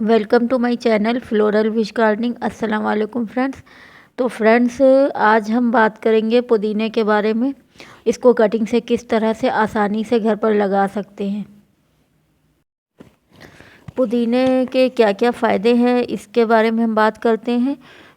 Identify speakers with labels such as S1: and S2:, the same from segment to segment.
S1: Welcome to my channel floral wish gardening. अस्सलाम वालेकुम friends. तो फ्रेंड्स, आज हम बात करेंगे पुदीने के बारे में। इसको कटिंग से किस तरह से आसानी से घर पर लगा सकते हैं। पुदीने के क्या क्या फ़ायदे हैं इसके बारे में हम बात करते हैं।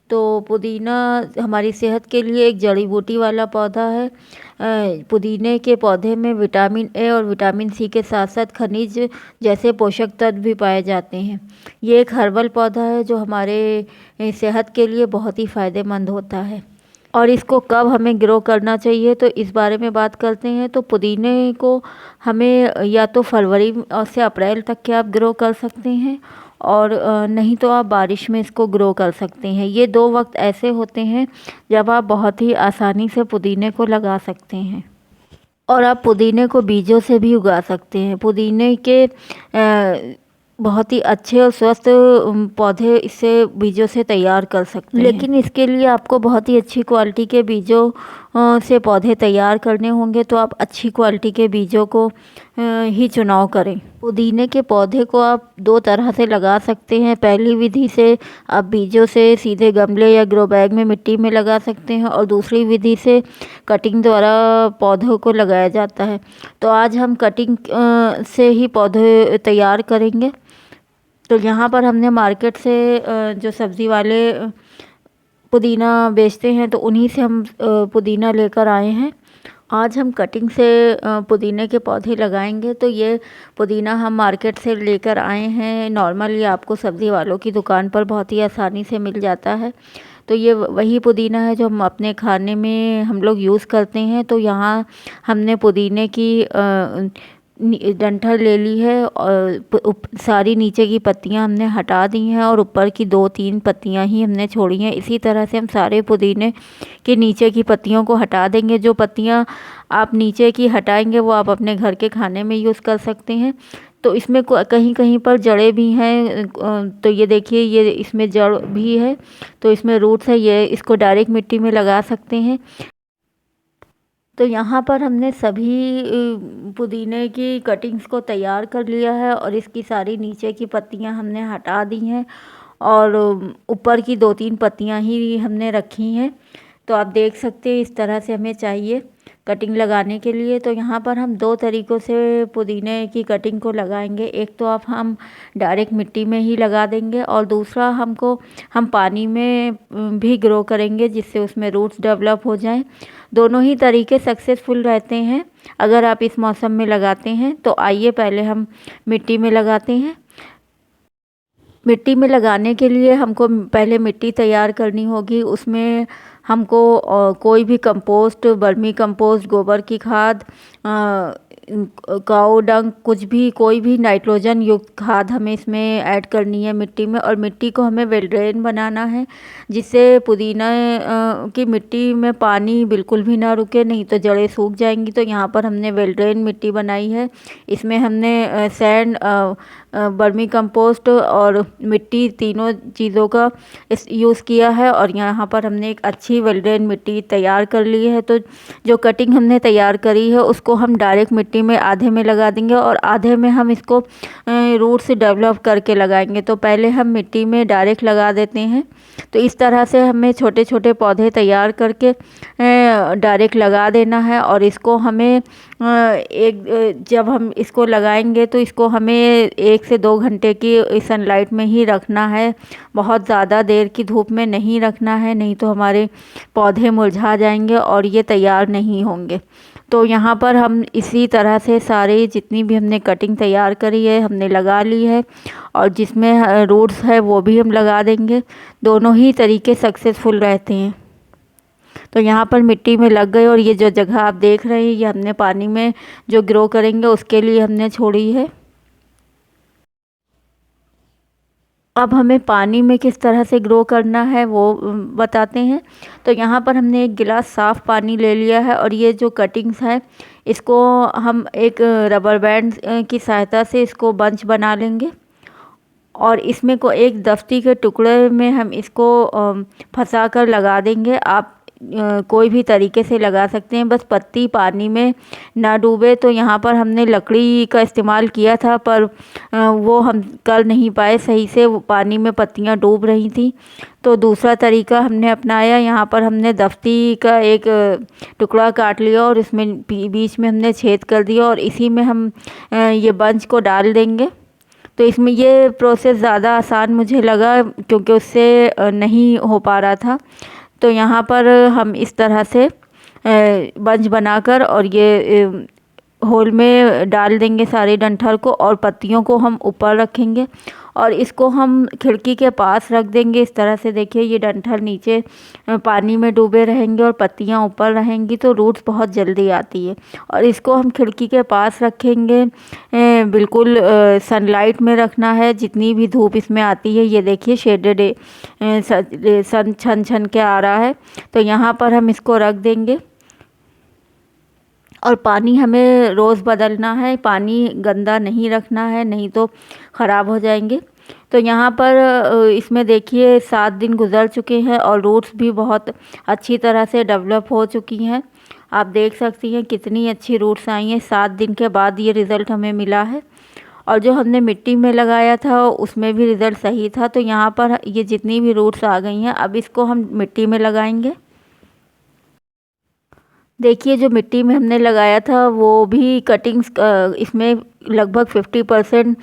S1: तो पुदीना हमारी सेहत के लिए एक जड़ी बूटी वाला पौधा है। पुदीने के पौधे में विटामिन ए और विटामिन सी के साथ साथ खनिज जैसे पोषक तत्व भी पाए जाते हैं। ये एक हर्बल पौधा है जो हमारे सेहत के लिए बहुत ही फ़ायदेमंद होता है। और इसको कब हमें ग्रो करना चाहिए तो इस बारे में बात करते हैं। तो पुदीने को हमें या तो फरवरी से अप्रैल तक के आप ग्रो कर सकते हैं, और नहीं तो आप बारिश में इसको ग्रो कर सकते हैं। ये दो वक्त ऐसे होते हैं जब आप बहुत ही आसानी से पुदीने को लगा सकते हैं। और आप पुदीने को बीजों से भी उगा सकते हैं। पुदीने के बहुत ही अच्छे और स्वस्थ पौधे इससे बीजों से तैयार कर सकते हैं। लेकिन इसके लिए आपको बहुत ही अच्छी क्वालिटी के बीजों से पौधे तैयार करने होंगे। तो आप अच्छी क्वालिटी के बीजों को ही चुनाव करें। पुदीने के पौधे को आप दो तरह से लगा सकते हैं। पहली विधि से आप बीजों से सीधे गमले या ग्रो बैग में मिट्टी में लगा सकते हैं, और दूसरी विधि से कटिंग द्वारा पौधों को लगाया जाता है। तो आज हम कटिंग से ही पौधे तैयार करेंगे। तो यहाँ पर हमने मार्केट से जो सब्ज़ी वाले पुदीना बेचते हैं तो उन्हीं से हम पुदीना लेकर आए हैं। आज हम कटिंग से पुदीने के पौधे लगाएंगे। तो ये पुदीना हम मार्केट से लेकर आए हैं। नॉर्मल ये आपको सब्ज़ी वालों की दुकान पर बहुत ही आसानी से मिल जाता है। तो ये वही पुदीना है जो हम अपने खाने में हम लोग यूज़ करते हैं। तो यहाँ हमने पुदीने की डंठल ले ली है, और सारी नीचे की पत्तियां हमने हटा दी हैं, और ऊपर की 2-3 पत्तियां ही हमने छोड़ी हैं। इसी तरह से हम सारे पुदीने के नीचे की पत्तियों को हटा देंगे। जो पत्तियां आप नीचे की हटाएंगे वो आप अपने घर के खाने में यूज़ कर सकते हैं। तो इसमें कहीं कहीं पर जड़ें भी हैं। तो ये देखिए, ये इसमें जड़ भी है, तो इसमें रूट्स है। ये इसको डायरेक्ट मिट्टी में लगा सकते हैं। तो यहाँ पर हमने सभी पुदीने की कटिंग्स को तैयार कर लिया है, और इसकी सारी नीचे की पत्तियाँ हमने हटा दी हैं, और ऊपर की 2-3 पत्तियाँ ही हमने रखी हैं। तो आप देख सकते हैं इस तरह से हमें चाहिए कटिंग लगाने के लिए। तो यहाँ पर हम दो तरीक़ों से पुदीने की कटिंग को लगाएंगे। एक तो आप हम डायरेक्ट मिट्टी में ही लगा देंगे, और दूसरा हम पानी में भी ग्रो करेंगे जिससे उसमें रूट्स डेवलप हो जाएं। दोनों ही तरीके सक्सेसफुल रहते हैं अगर आप इस मौसम में लगाते हैं। तो आइए पहले हम मिट्टी में लगाते हैं। मिट्टी में लगाने के लिए हमको पहले मिट्टी तैयार करनी होगी। उसमें हमको कोई भी कंपोस्ट, वर्मी कंपोस्ट, गोबर की खाद, काऊ डंग, कुछ भी, कोई भी नाइट्रोजन युक्त खाद हमें इसमें ऐड करनी है मिट्टी में। और मिट्टी को हमें वेल ड्रेन बनाना है जिससे पुदीना की मिट्टी में पानी बिल्कुल भी ना रुके, नहीं तो जड़ें सूख जाएंगी। तो यहाँ पर हमने वेल ड्रेन मिट्टी बनाई है। इसमें हमने सैंड, वर्मी कंपोस्ट और मिट्टी, तीनों चीज़ों का यूज़ किया है, और यहाँ पर हमने एक अच्छी वेल ड्रेन मिट्टी तैयार कर ली है। तो जो कटिंग हमने तैयार करी है उसको हम डायरेक्ट मिट्टी में आधे में लगा देंगे, और आधे में हम इसको रूट से डेवलप करके लगाएंगे। तो पहले हम मिट्टी में डायरेक्ट लगा देते हैं। तो इस तरह से हमें छोटे छोटे पौधे तैयार करके डायरेक्ट लगा देना है। और इसको हमें जब हम इसको लगाएंगे तो इसको हमें 1 से 2 घंटे की सनलाइट में ही रखना है। बहुत ज़्यादा देर की धूप में नहीं रखना है, नहीं तो हमारे पौधे मुरझा जाएंगे और ये तैयार नहीं होंगे। तो यहाँ पर हम इसी तरह से सारे जितनी भी हमने कटिंग तैयार करी है हमने लगा ली है, और जिसमें रूट्स है वो भी हम लगा देंगे। दोनों ही तरीके सक्सेसफुल रहते हैं। तो यहाँ पर मिट्टी में लग गए, और ये जो जगह आप देख रहे हैं ये हमने पानी में जो ग्रो करेंगे उसके लिए हमने छोड़ी है। अब हमें पानी में किस तरह से ग्रो करना है वो बताते हैं। तो यहाँ पर हमने एक गिलास साफ़ पानी ले लिया है, और ये जो कटिंग्स है इसको हम एक रबर बैंड की सहायता से इसको बंच बना लेंगे, और इसमें को एक दफ्ती के टुकड़े में हम इसको फंसा कर लगा देंगे। आप कोई भी तरीके से लगा सकते हैं, बस पत्ती पानी में ना डूबे। तो यहाँ पर हमने लकड़ी का इस्तेमाल किया था, पर वो हम कर नहीं पाए सही से, वो पानी में पत्तियाँ डूब रही थी। तो दूसरा तरीका हमने अपनाया, यहाँ पर हमने दफ्ती का एक टुकड़ा काट लिया और इसमें बीच में हमने छेद कर दिया और इसी में हम ये बंच को डाल देंगे। तो इसमें ये प्रोसेस ज़्यादा आसान मुझे लगा, क्योंकि उससे नहीं हो पा रहा था। तो यहाँ पर हम इस तरह से बंच बनाकर और ये होल में डाल देंगे सारे डंठल को, और पत्तियों को हम ऊपर रखेंगे और इसको हम खिड़की के पास रख देंगे। इस तरह से देखिए, ये डंठल नीचे पानी में डूबे रहेंगे और पत्तियां ऊपर रहेंगी, तो रूट्स बहुत जल्दी आती है। और इसको हम खिड़की के पास रखेंगे, बिल्कुल सनलाइट में रखना है। जितनी भी धूप इसमें आती है, ये देखिए शेडेड सन छन छन के आ रहा है, तो यहाँ पर हम इसको रख देंगे। और पानी हमें रोज़ बदलना है, पानी गंदा नहीं रखना है, नहीं तो ख़राब हो जाएंगे। तो यहाँ पर इसमें देखिए 7 दिन गुजर चुके हैं और रूट्स भी बहुत अच्छी तरह से डेवलप हो चुकी हैं। आप देख सकती हैं कितनी अच्छी रूट्स आई हैं। 7 दिन के बाद ये रिज़ल्ट हमें मिला है। और जो हमने मिट्टी में लगाया था उसमें भी रिज़ल्ट सही था। तो यहाँ पर ये जितनी भी रूट्स आ गई हैं, अब इसको हम मिट्टी में लगाएंगे। देखिए, जो मिट्टी में हमने लगाया था वो भी कटिंग्स इसमें लगभग 50%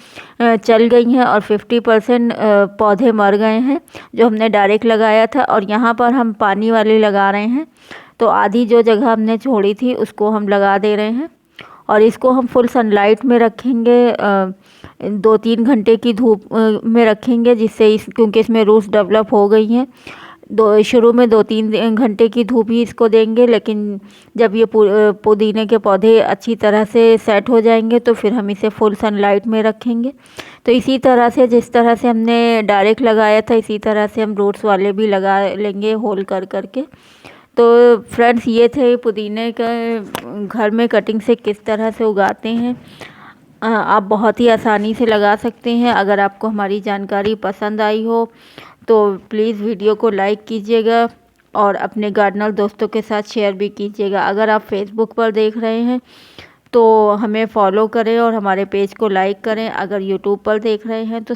S1: चल गई हैं और 50% पौधे मर गए हैं जो हमने डायरेक्ट लगाया था। और यहाँ पर हम पानी वाले लगा रहे हैं, तो आधी जो जगह हमने छोड़ी थी उसको हम लगा दे रहे हैं। और इसको हम फुल सनलाइट में रखेंगे, 2-3 घंटे की धूप में रखेंगे, जिससे क्योंकि इसमें रूट्स डेवलप हो गई हैं। शुरू में 2-3 घंटे की धूप ही इसको देंगे, लेकिन जब ये पुदीने के पौधे अच्छी तरह से सेट हो जाएंगे तो फिर हम इसे फुल सनलाइट में रखेंगे। तो इसी तरह से, जिस तरह से हमने डायरेक्ट लगाया था, इसी तरह से हम रूट्स वाले भी लगा लेंगे होल कर करके। तो फ्रेंड्स, ये थे पुदीने का घर में कटिंग से किस तरह से उगाते हैं। आप बहुत ही आसानी से लगा सकते हैं। अगर आपको हमारी जानकारी पसंद आई हो तो प्लीज़ वीडियो को लाइक कीजिएगा और अपने गार्डनर दोस्तों के साथ शेयर भी कीजिएगा। अगर आप फेसबुक पर देख रहे हैं तो हमें फॉलो करें और हमारे पेज को लाइक करें। अगर यूट्यूब पर देख रहे हैं तो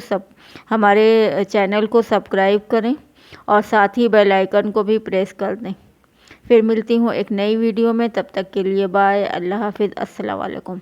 S1: हमारे चैनल को सब्सक्राइब करें और साथ ही बेल आइकन को भी प्रेस कर दें। फिर मिलती हूँ एक नई वीडियो में, तब तक के लिए बाय, अल्लाह हाफिज़, अस्सलाम वालेकुम।